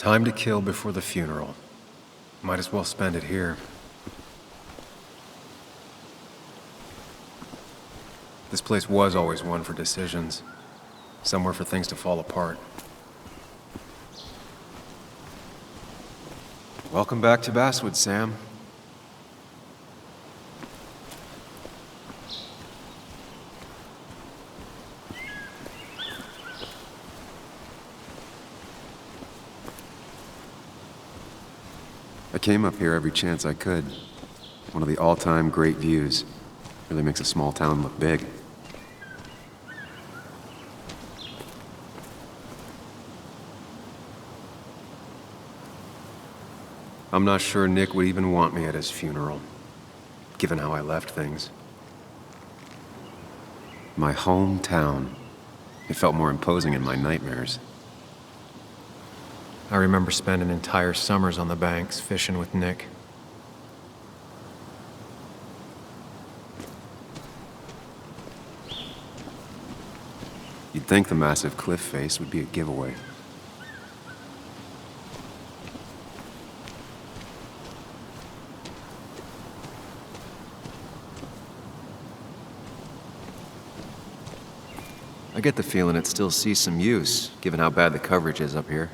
Time to kill before the funeral. Might as well spend it here. This place was always one for decisions. Somewhere for things to fall apart. Welcome back to Basswood, Sam. I came up here every chance I could. One of the all-time great views. Really makes a small town look big. I'm not sure Nick would even want me at his funeral, given how I left things. My hometown. It felt more imposing in my nightmares. I remember spending entire summers on the banks fishing with Nick. You'd think the massive cliff face would be a giveaway. I get the feeling it still sees some use, given how bad the coverage is up here.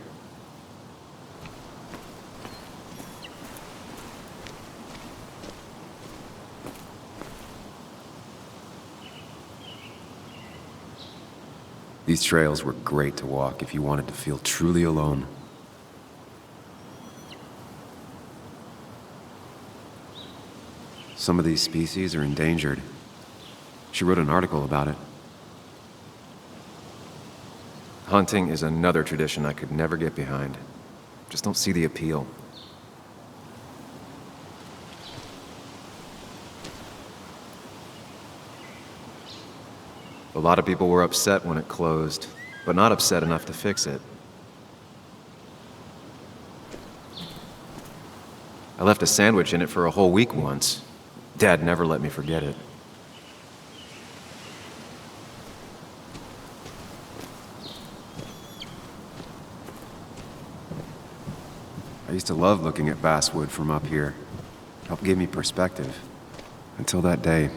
These trails were great to walk if you wanted to feel truly alone. Some of these species are endangered. She wrote an article about it. Hunting is another tradition I could never get behind. Just don't see the appeal. A lot of people were upset when it closed, but not upset enough to fix it. I left a sandwich in it for a whole week once. Dad never let me forget it. I used to love looking at Basswood from up here. Helped give me perspective. Until that day.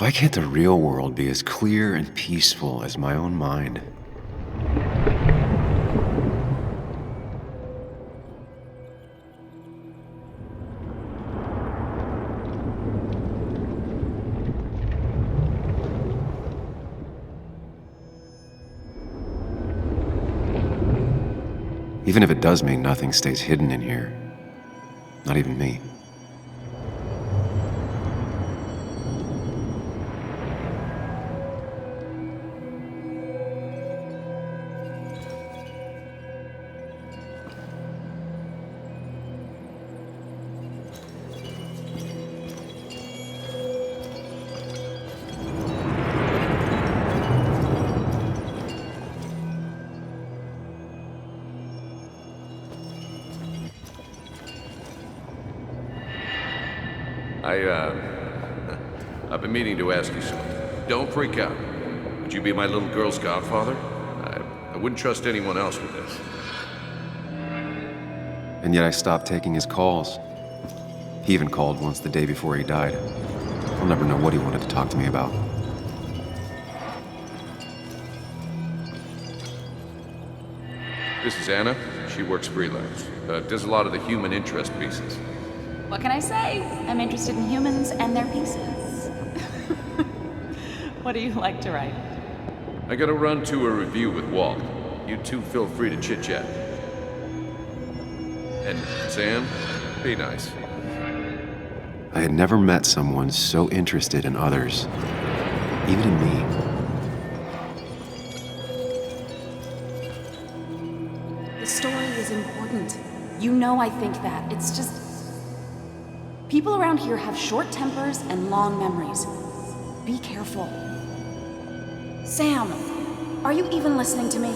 Why can't the real world be as clear and peaceful as my own mind? Even if it does mean nothing stays hidden in here. Not even me. I've been meaning to ask you something. Don't freak out. Would you be my little girl's godfather? I wouldn't trust anyone else with this. And yet I stopped taking his calls. He even called once the day before he died. I'll never know what he wanted to talk to me about. This is Anna. She works freelance. Does a lot of the human interest pieces. What can I say? I'm interested in humans and their pieces. What do you like to write? I gotta run to a review with Walt. You two feel free to chit-chat. And Sam, be nice. I had never met someone so interested in others, even in me. The story is You know I think that. It's just... people around here have short tempers and long memories. Be careful. Sam, are you even listening to me?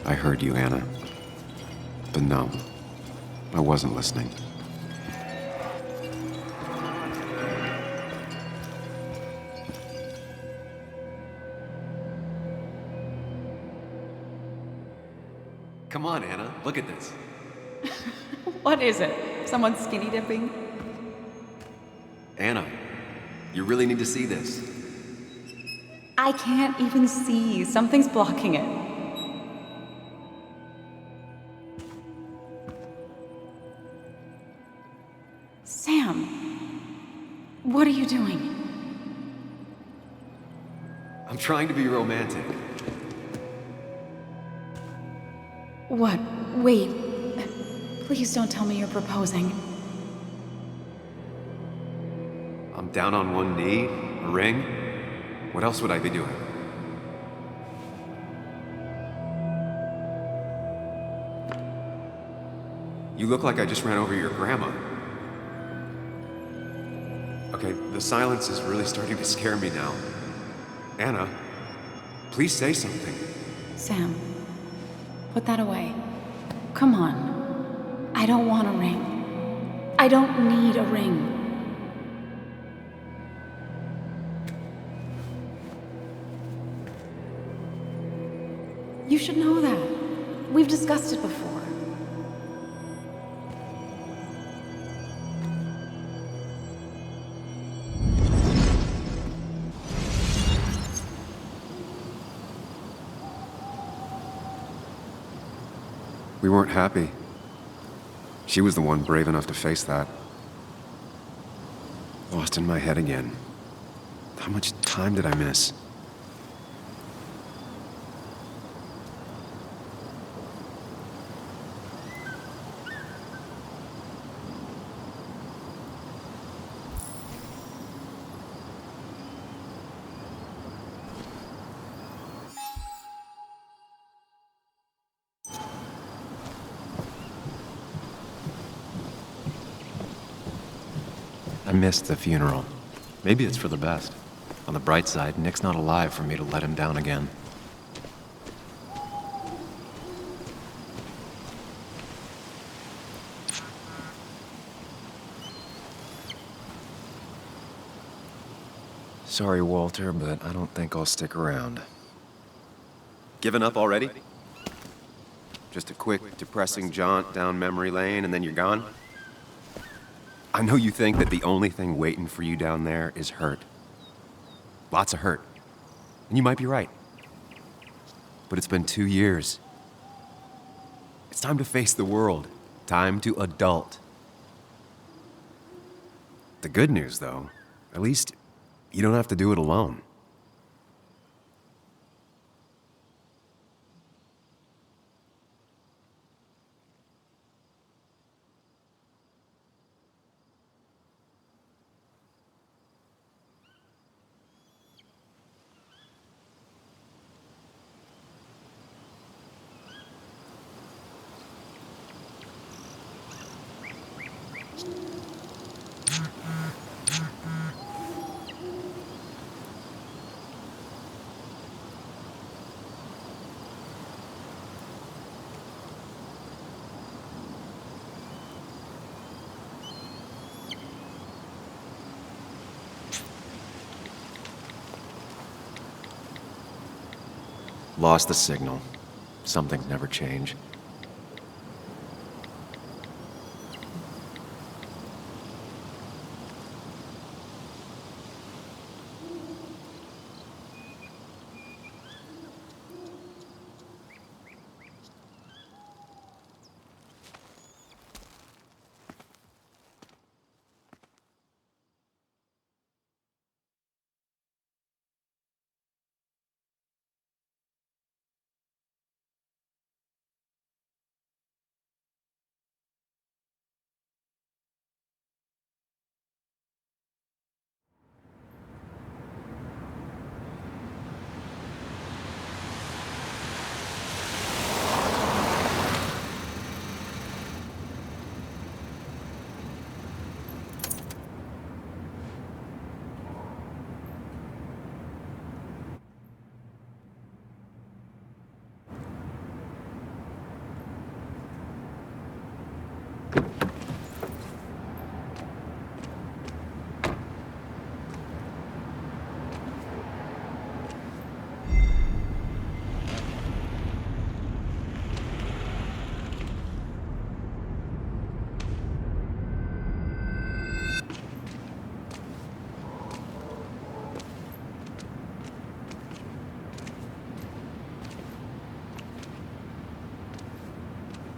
I heard you, Anna. But no, I wasn't listening. Come on, Anna, look at this. What is it? Someone skinny dipping? Anna, you really need to see this. I can't even see. Something's blocking it. Sam, what are you doing? I'm trying to be romantic. What? Wait. Please don't tell me you're proposing. I'm down on one knee, a ring. What else would I be doing? You look like I just ran over your grandma. Okay, the silence is really starting to scare me now. Anna, please say something. Sam, put that away. Come on. I don't want a ring. I don't need a ring. You should know that. We've discussed it before. We weren't happy. She was the one brave enough to face that. Lost in my head again. How much time did I miss? I missed the funeral. Maybe it's for the best. On the bright side, Nick's not alive for me to let him down again. Sorry, Walter, but I don't think I'll stick around. Given up already? Just a quick, depressing jaunt down memory lane and then you're gone? I know you think that the only thing waiting for you down there is hurt. Lots of hurt. And you might be right. But it's been 2 years. It's time to face the world. Time to adult. The good news, though, at least you don't have to do it alone. Lost the signal. Some things never change.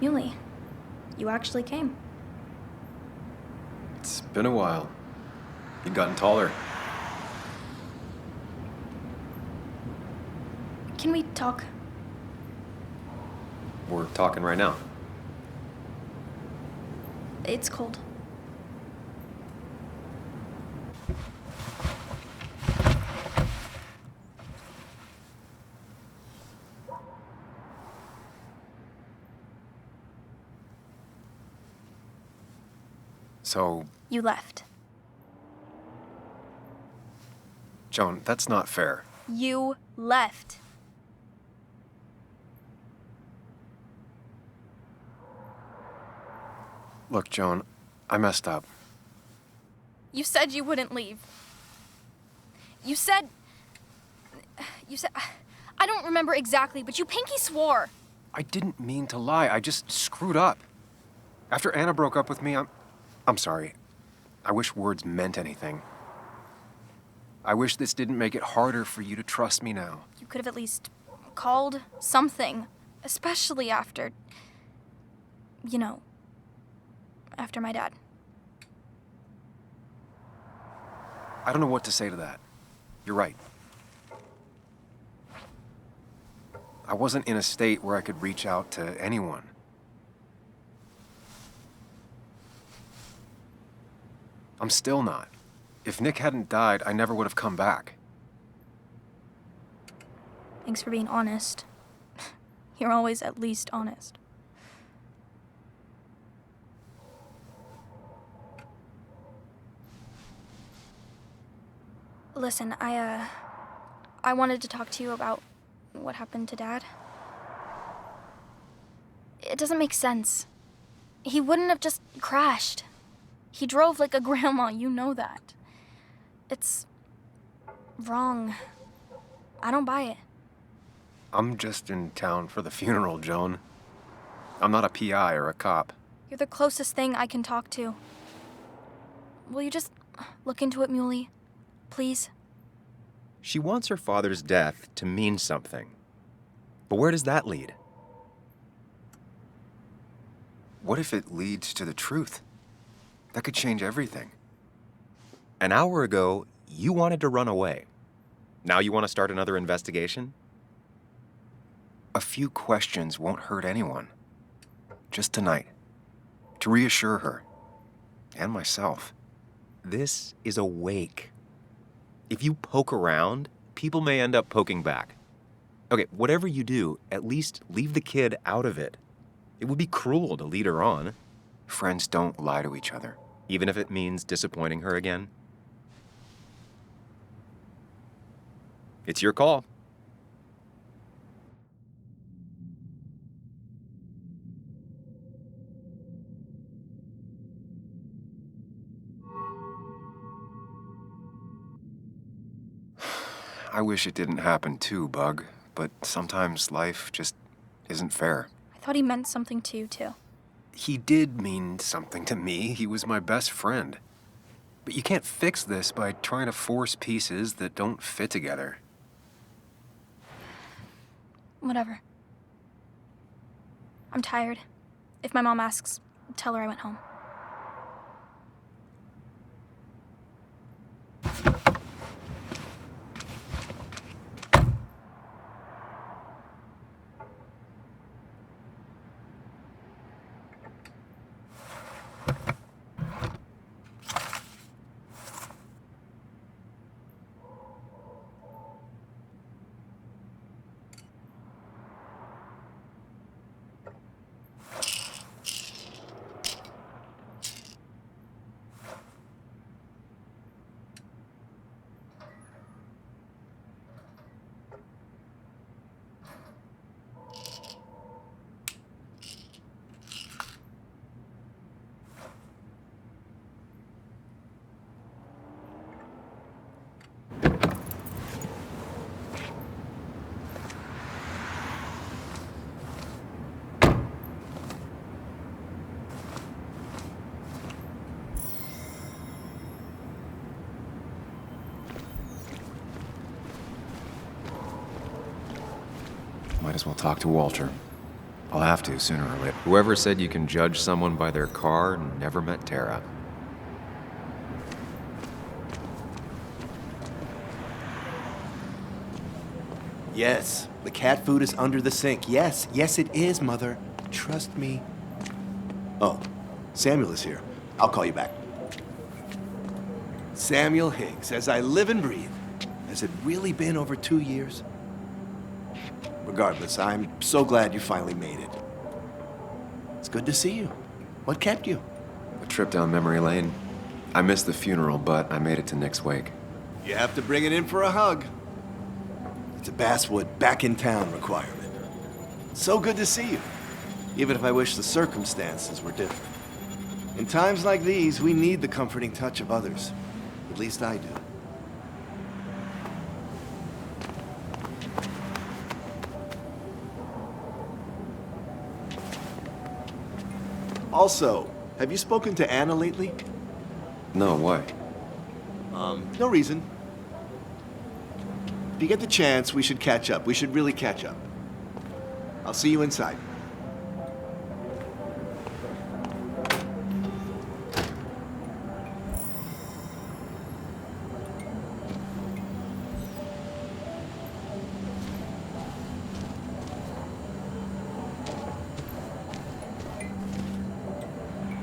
Muley, you actually came. It's been a while. You've gotten taller. Can we talk? We're talking right now. It's cold. So, You left. Joan, that's not fair. You left. Look, Joan, I messed up. You said you wouldn't leave. You said... I don't remember exactly, but you pinky swore. I didn't mean to lie. I just screwed up. After Anna broke up with me, I'm sorry. I wish words meant anything. I wish this didn't make it harder for you to trust me now. You could have at least called something, especially after... You know, after my dad. I don't know what to say to that. You're right. I wasn't in a state where I could reach out to anyone. I'm still not. If Nick hadn't died, I never would have come back. Thanks for being honest. You're always at least honest. Listen, I wanted to talk to you about what happened to Dad. It doesn't make sense. He wouldn't have just crashed. He drove like a grandma, you know that. It's wrong. I don't buy it. I'm just in town for the funeral, Joan. I'm not a PI or a cop. You're the closest thing I can talk to. Will you just look into it, Muley? Please? She wants her father's death to mean something. But where does that lead? What if it leads to the truth? That could change everything. An hour ago, you wanted to run away. Now you want to start another investigation? A few questions won't hurt anyone. Just tonight. To reassure her. And myself. This is a wake. If you poke around, people may end up poking back. Okay, whatever you do, at least leave the kid out of it. It would be cruel to lead her on. Friends don't lie to each other. Even if it means disappointing her again. It's your call. I wish it didn't happen too, Bug, but sometimes life just isn't fair. I thought he meant something to you, too. He did mean something to me. He was my best friend. But you can't fix this by trying to force pieces that don't fit together. Whatever. I'm tired. If my mom asks, tell her I went home. Might as well talk to Walter. I'll have to sooner or later. Whoever said you can judge someone by their car never met Tara. Yes, the cat food is under the sink. Yes, yes it is, Mother. Trust me. Oh, Samuel is here. I'll call you back. Samuel Higgs, as I live and breathe. Has it really been over 2 years? Regardless, I'm so glad you finally made it. It's good to see you. What kept you? A trip down memory lane. I missed the funeral, but I made it to Nick's wake. You have to bring it in for a hug. It's a Basswood back in town requirement. So good to see you, even if I wish the circumstances were different. In times like these, we need the comforting touch of others. At least I do. Also, have you spoken to Anna lately? No, why? No reason. If you get the chance, we should catch up. We should really catch up. I'll see you inside.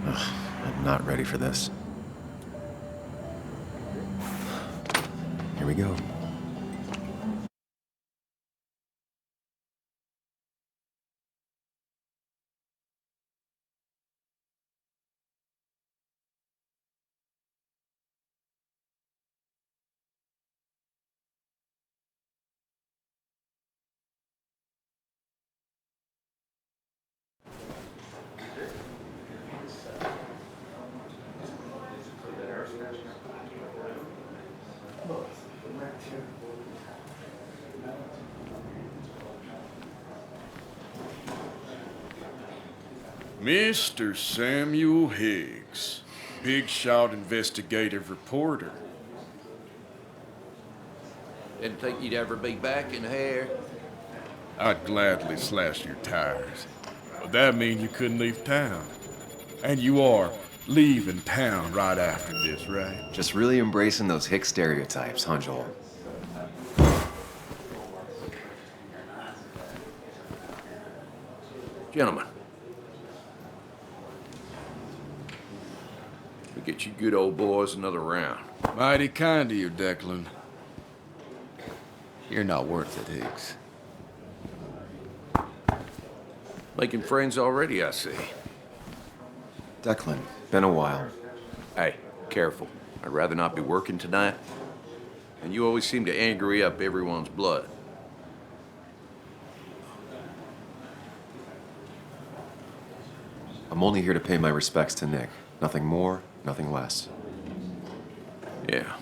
I'm not ready for this. Here we go. Mr. Samuel Higgs, big shot investigative reporter. Didn't think you'd ever be back in here. I'd gladly slash your tires. But that mean you couldn't leave town. And you are leaving town right after this, right? Just really embracing those hick stereotypes, huh, Joel? Gentlemen. We get you good old boys another round. Mighty kind of you, Declan. You're not worth it, Higgs. Making friends already, I see. Declan, been a while. Hey, careful. I'd rather not be working tonight. And you always seem to angry up everyone's blood. I'm only here to pay my respects to Nick. Nothing more, nothing less. Yeah,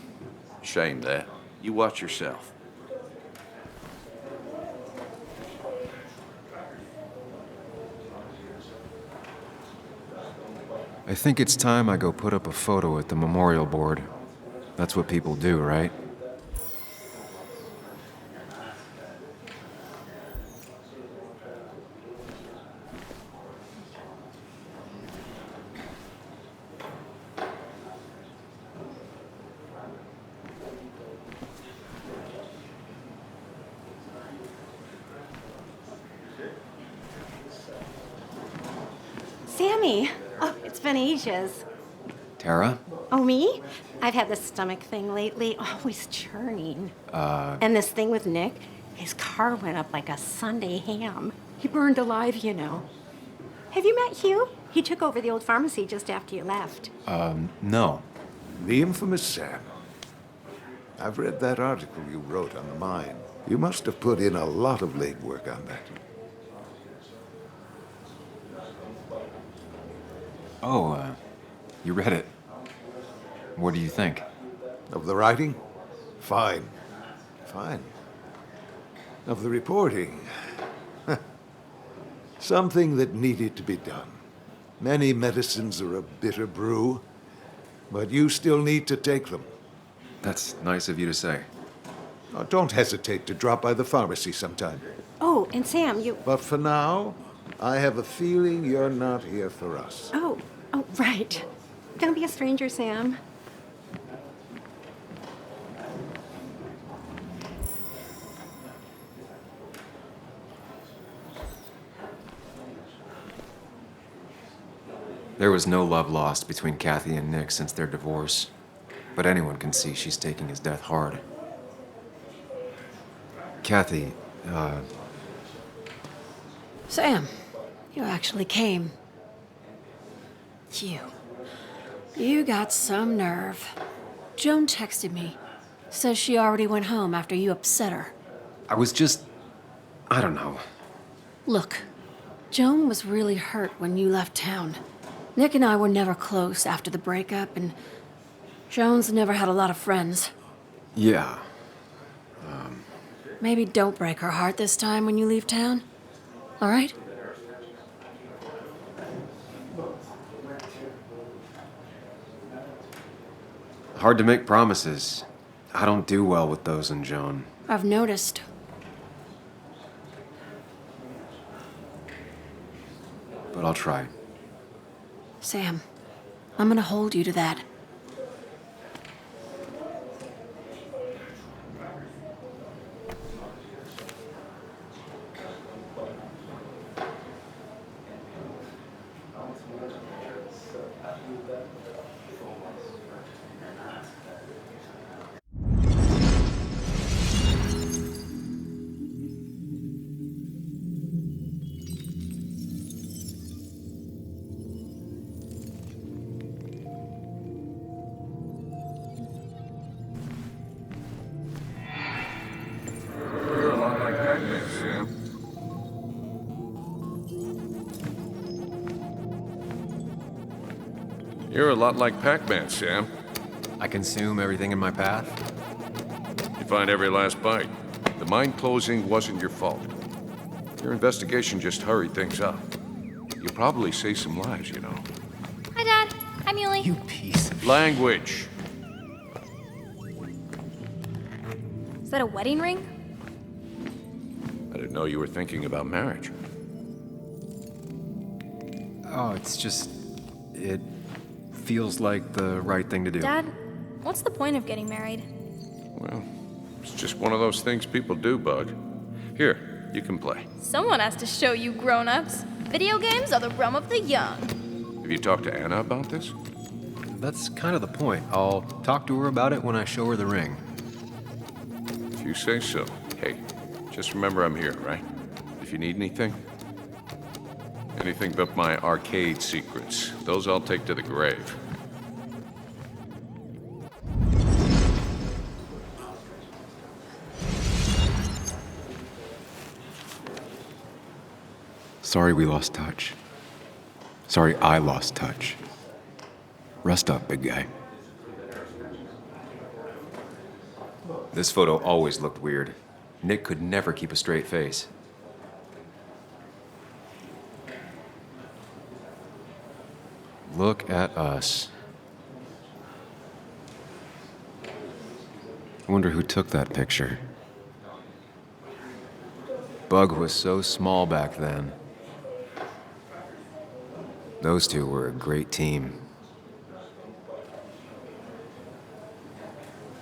shame that. You watch yourself. I think it's time I go put up a photo at the memorial board. That's what people do, right? Sammy! Oh, it's been ages. Tara? Oh, me? I've had this stomach thing lately, always churning. And this thing with Nick, his car went up like a Sunday ham. He burned alive, you know. Have you met Hugh? He took over the old pharmacy just after you left. No. The infamous Sam. I've read that article you wrote on the mine. You must have put in a lot of legwork on that. Oh, you read it. What do you think? Of the writing? Fine. Fine. Of the reporting? Something that needed to be done. Many medicines are a bitter brew, but you still need to take them. That's nice of you to say. Don't hesitate to drop by the pharmacy sometime. Oh, and Sam, you... But for now, I have a feeling you're not here for us. Oh, right. Don't be a stranger, Sam. There was no love lost between Kathy and Nick since their divorce, but anyone can see she's taking his death hard. Kathy, Sam, you actually came. You got some nerve. Joan texted me. Says she already went home after you upset her. I don't know. Look, Joan was really hurt when you left town. Nick and I were never close after the breakup, and Joan's never had a lot of friends. Yeah. Maybe don't break her heart this time when you leave town. All right? Hard to make promises. I don't do well with those in Joan. I've noticed. But I'll try. Sam, I'm gonna hold you to that. You're a lot like Pac-Man, Sam. I consume everything in my path? You find every last bite. The mine closing wasn't your fault. Your investigation just hurried things up. You'll probably save some lives, you know. Hi, Dad. Hi, Muley. You piece of... Language. Is that a wedding ring? I didn't know you were thinking about marriage. Oh, it's just... It feels like the right thing to do. Dad, what's the point of getting married? Well, it's just one of those things people do, Bug. Here, you can play. Someone has to show you grown-ups. Video games are the realm of the young. Have you talked to Anna about this? That's kind of the point. I'll talk to her about it when I show her the ring. If you say so. Hey, just remember I'm here, right? If you need anything. Anything but my arcade secrets. Those I'll take to the grave. Sorry we lost touch. Sorry I lost touch. Rest up, big guy. This photo always looked weird. Nick could never keep a straight face. Look at us. I wonder who took that picture. Bug was so small back then. Those two were a great team.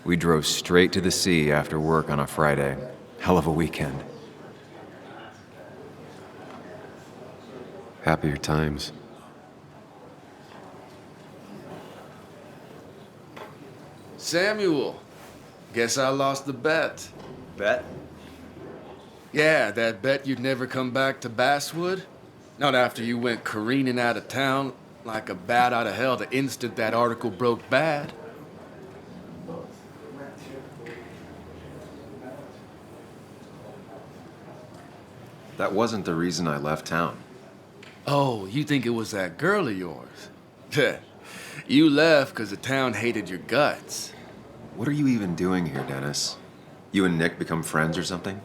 We drove straight to the sea after work on a Friday. Hell of a weekend. Happier times. Samuel, guess I lost the bet. Bet? Yeah, that bet you'd never come back to Basswood. Not after you went careening out of town like a bat out of hell the instant that article broke bad. That wasn't the reason I left town. Oh, you think it was that girl of yours? You left because the town hated your guts. What are you even doing here, Dennis? You and Nick become friends or something?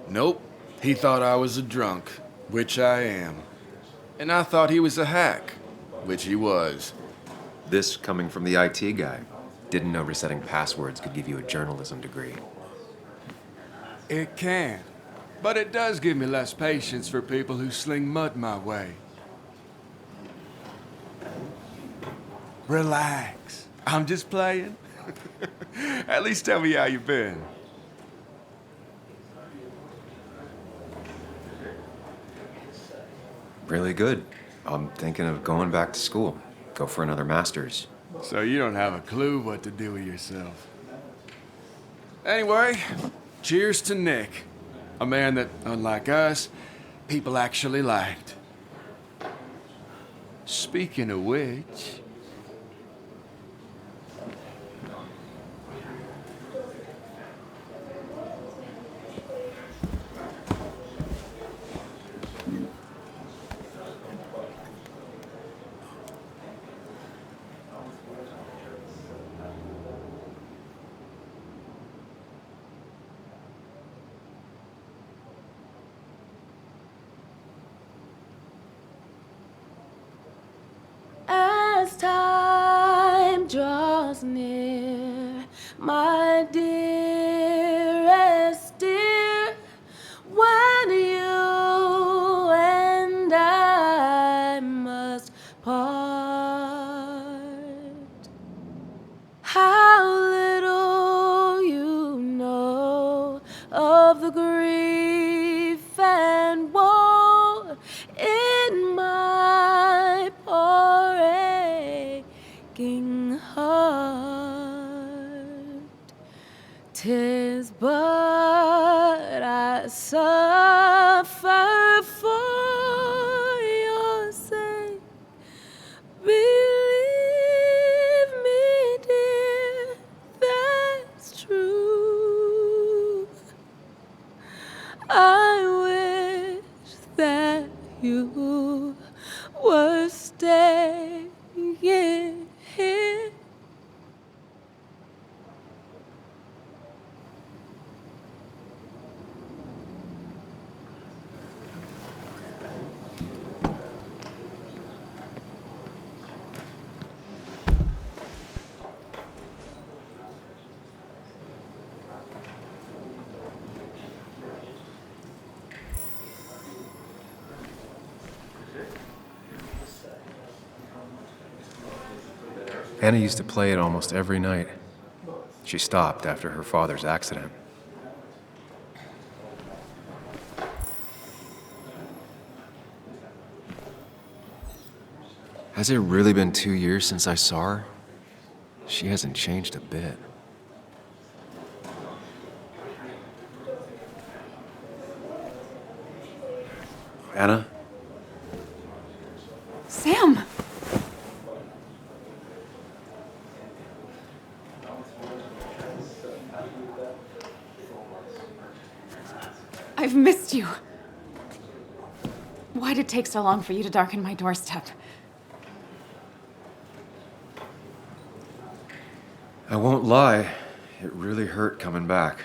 Nope. He thought I was a drunk, which I am. And I thought he was a hack, which he was. This coming from the IT guy. Didn't know resetting passwords could give you a journalism degree. It can. But it does give me less patience for people who sling mud my way. Relax. I'm just playing. At least tell me how you been. Really good. I'm thinking of going back to school. Go for another master's. So you don't have a clue what to do with yourself. Anyway, cheers to Nick. A man that, unlike us, people actually liked. Speaking of which... As time draws near, my dearest dear, when you and I must part, how little you know of the grief and woe in my poor aching heart. 'Tis but I suffer for your sake. Believe me, dear, that's true. I wish that you were staying here. Anna used to play it almost every night. She stopped after her father's accident. Has it really been 2 years since I saw her? She hasn't changed a bit. Anna? Sam! I've missed you. Why'd it take so long for you to darken my doorstep? I won't lie, it really hurt coming back.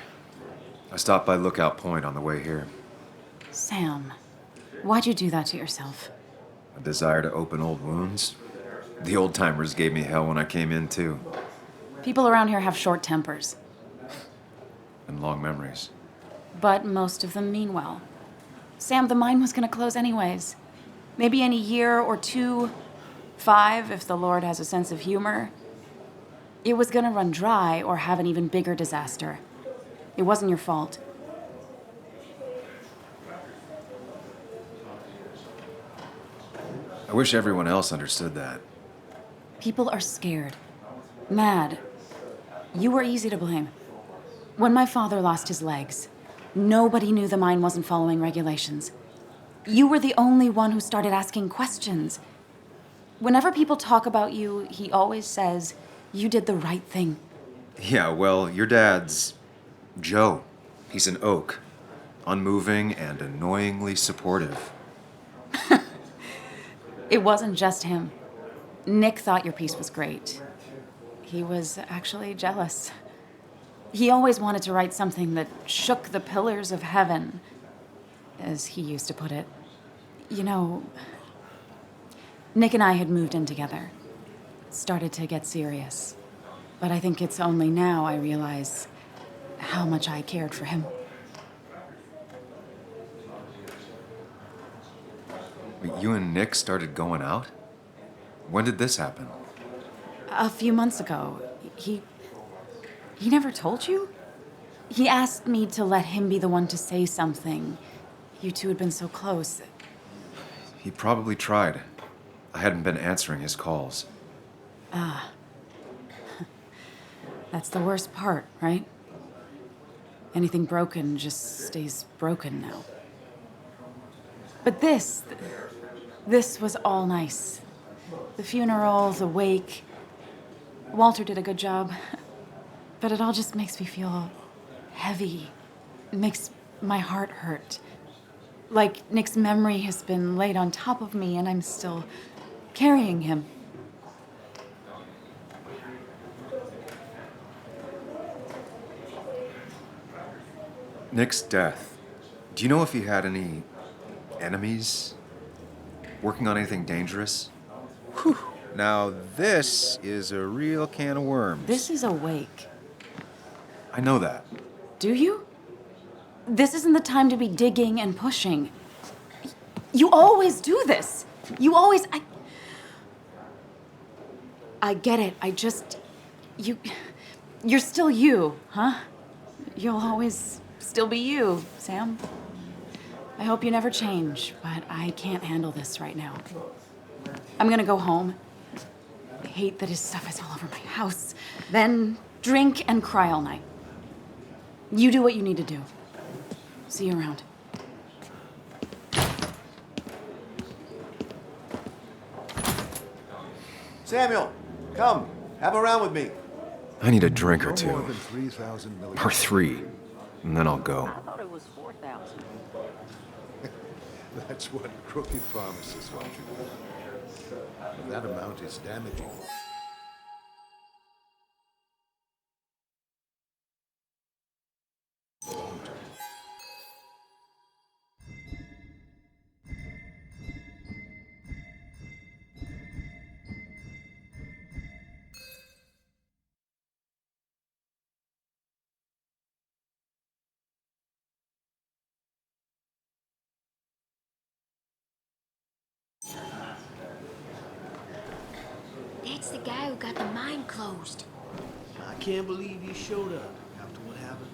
I stopped by Lookout Point on the way here. Sam, why'd you do that to yourself? A desire to open old wounds? The old-timers gave me hell when I came in, too. People around here have short tempers. And long memories. But most of them mean well. Sam, the mine was gonna close anyways. Maybe in a year or 2, 5, if the Lord has a sense of humor. It was gonna run dry or have an even bigger disaster. It wasn't your fault. I wish everyone else understood that. People are scared. Mad. You were easy to blame. When my father lost his legs, nobody knew the mine wasn't following regulations. You were the only one who started asking questions. Whenever people talk about you, he always says, you did the right thing. Yeah, well, your dad's Joe. He's an oak. Unmoving and annoyingly supportive. It wasn't just him. Nick thought your piece was great. He was actually jealous. He always wanted to write something that shook the pillars of heaven, as he used to put it. You know, Nick and I had moved in together. Started to get serious. But I think it's only now I realize how much I cared for him. Wait, you and Nick started going out? When did this happen? A few months ago. He never told you? He asked me to let him be the one to say something. You two had been so close. He probably tried. I hadn't been answering his calls. That's the worst part, right? Anything broken just stays broken now. But this was all nice. The funeral, the wake. Walter did a good job. But it all just makes me feel heavy. It makes my heart hurt. Like Nick's memory has been laid on top of me and I'm still carrying him. Nick's death. Do you know if he had any enemies? Working on anything dangerous? Whew. Now, this is a real can of worms. This is a wake. I know that. Do you? This isn't the time to be digging and pushing. You always do this. You always... I get it. You're still you, huh? You'll always still be you, Sam. I hope you never change, but I can't handle this right now. I'm gonna go home. I hate that his stuff is all over my house. Then drink and cry all night. You do what you need to do. See you around. Samuel, come. Have a round with me. I need a drink or No two. more than 3,000 million. Or 3. And then I'll go. I thought it was 4,000. That's what crooked pharmacists want you to do. But that amount is damaging. That's the guy who got the mine closed. I can't believe you showed up after what happened.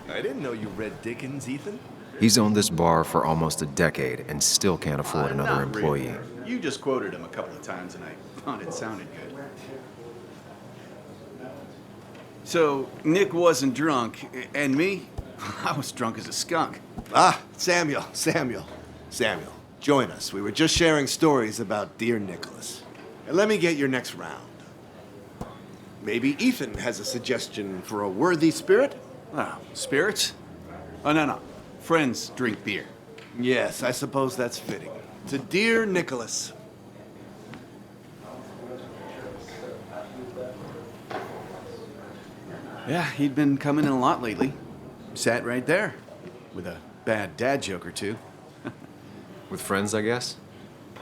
I didn't know you read Dickens, Ethan. He's owned this bar for almost a decade and still can't afford another Not employee. really. You just quoted him a couple of times and I thought it sounded good. So, Nick wasn't drunk, and me? I was drunk as a skunk. Ah, Samuel. Join us. We were just sharing stories about dear Nicholas. And let me get your next round. Maybe Ethan has a suggestion for a worthy spirit? Oh, spirits? Oh, no. Friends drink beer. Yes, I suppose that's fitting. To dear Nicholas. Yeah, he'd been coming in a lot lately. Sat right there, with a bad dad joke or two. With friends, I guess?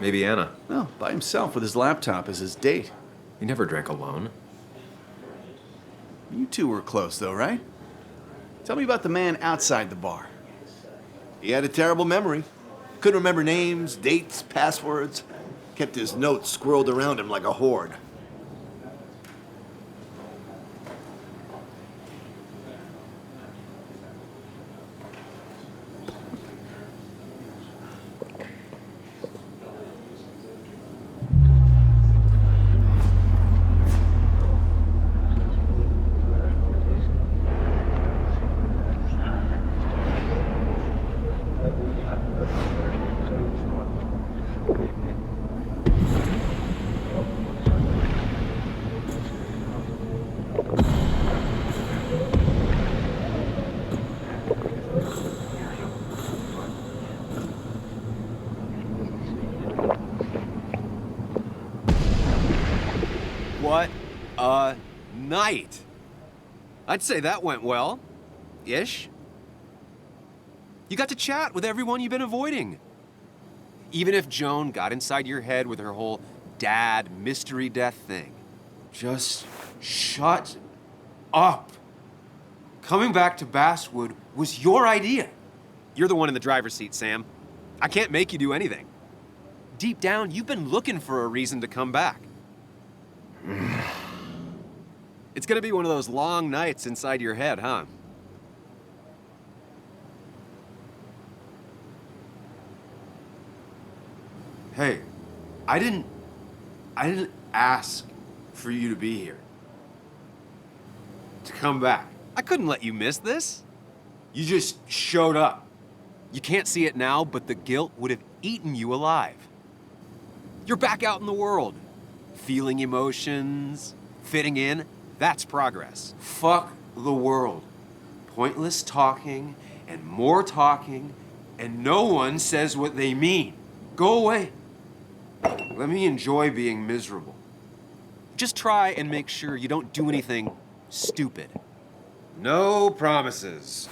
Maybe Anna. Well, by himself with his laptop as his date. He never drank alone. You two were close, though, right? Tell me about the man outside the bar. He had a terrible memory. Couldn't remember names, dates, passwords. Kept his notes squirreled around him like a hoard. What a night! I'd say that went well. Ish. You got to chat with everyone you've been avoiding. Even if Joan got inside your head with her whole dad mystery death thing. Just shut up. Coming back to Basswood was your idea. You're the one in the driver's seat, Sam. I can't make you do anything. Deep down, you've been looking for a reason to come back. It's gonna be one of those long nights inside your head, huh? Hey, I didn't ask for you to be here. To come back. I couldn't let you miss this. You just showed up. You can't see it now, but the guilt would have eaten you alive. You're back out in the world, feeling emotions, fitting in. That's progress. Fuck the world. Pointless talking and more talking, and no one says what they mean. Go away. Let me enjoy being miserable. Just try and make sure you don't do anything stupid. No promises.